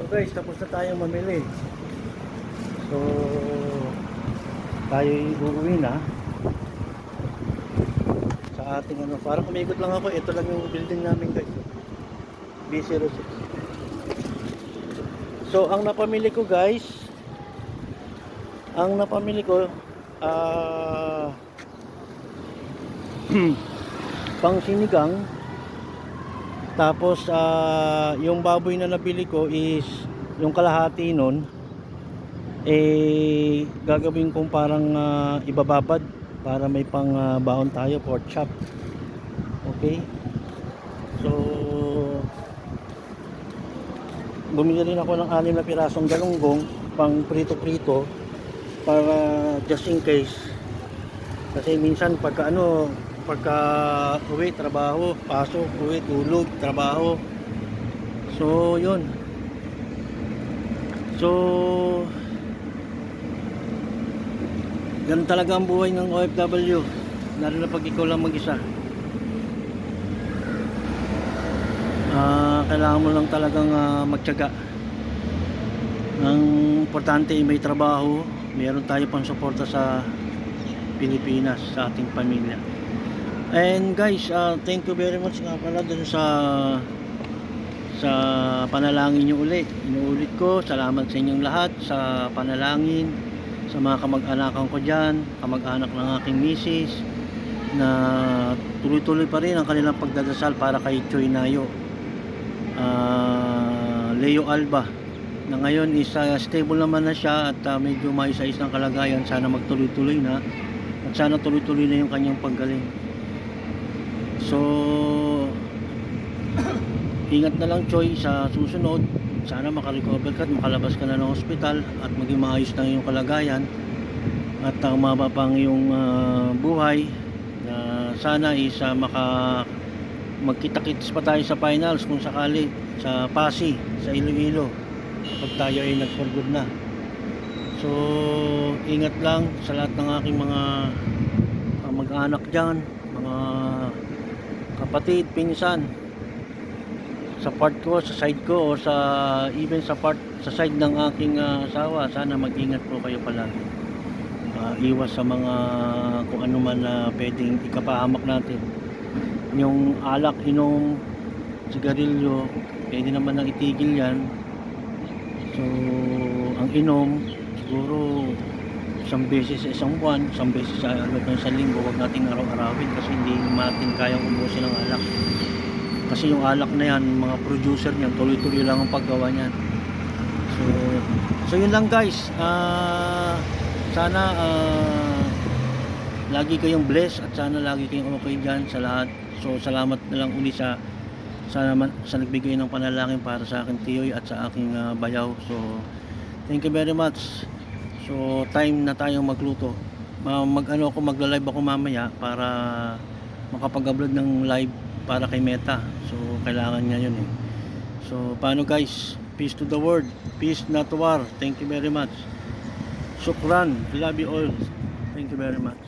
guys, tapos na tayong mamili. So tayo uuwi na sa ating ano. Parang umikot lang ako. Ito lang yung building namin guys, B06. So ang napamili ko guys, pang sinigang. Tapos yung baboy na nabili ko is yung kalahati nun, gagawin kong parang ibababad para may pang baon tayo, pork chop. Okay, so bumili rin ako ng 6 na pirasong galunggong pang prito-prito para just in case, kasi minsan pagka uwi, trabaho, pasok, uwi, tulog, trabaho. So yun, so ganun talaga ang buhay ng OFW, lalo na pag ikaw lang mag-isa. Kailangan mo lang talagang magtiyaga. Ang importante ay may trabaho, meron tayo pang suporta sa Pilipinas, sa ating pamilya. And guys, thank you very much nga pala dun sa panalangin nyo ulit. Inuulit ko, salamat sa inyong lahat sa panalangin, sa mga kamag-anakan ko dyan, kamag-anak ng aking misis, na tuloy-tuloy pa rin ang kanilang pagdadasal para kay Choy Nayo, Leo Alba, na ngayon is stable naman na siya at medyo maayos-ayos ng kalagayan. Sana magtuloy-tuloy na at sana tuloy-tuloy na yung kanyang paggaling. So ingat na lang Choy sa susunod. Sana makarecover ka at makalabas ka na ng hospital at maging maayos na yung kalagayan at mababa pang yung buhay. Sana is magkita-kits pa tayo sa finals kung sakali sa Pasig, sa Iloilo, pag tayo ay nag-for good na. So ingat lang sa lahat ng aking mga mag-anak dyan, mga kapatid, pinsan, sa part ko, sa side ko, o even sa side ng aking asawa. Sana mag-ingat po kayo palagi. Iwas sa mga kung ano man na pwedeng ikapahamak natin. Yung alak, inom, sigarilyo, pwede naman nang itigil yan. So ang inom siguro isang beses sa isang buwan, isang beses sa loob ng isang linggo. Huwag nating araw-arawin kasi hindi natin kayang ubusin ng alak. Kasi yung alak na yan, mga producer niyan, tuloy-tuloy lang ang paggawa niyan. So yun lang guys. Sana lagi kayong blessed at sana lagi kayong okay dyan sa lahat. So salamat na lang uli sa nagbigay ng panalangin para sa akin tiyoy at sa aking bayaw. So thank you very much. So time na tayong magluto. Magla-live ako mamaya para makapag-upload ng live para kay Meta. So kailangan niya yun eh. So paano guys? Peace to the world, peace not war. Thank you very much. Shukran. I love you all. Thank you very much.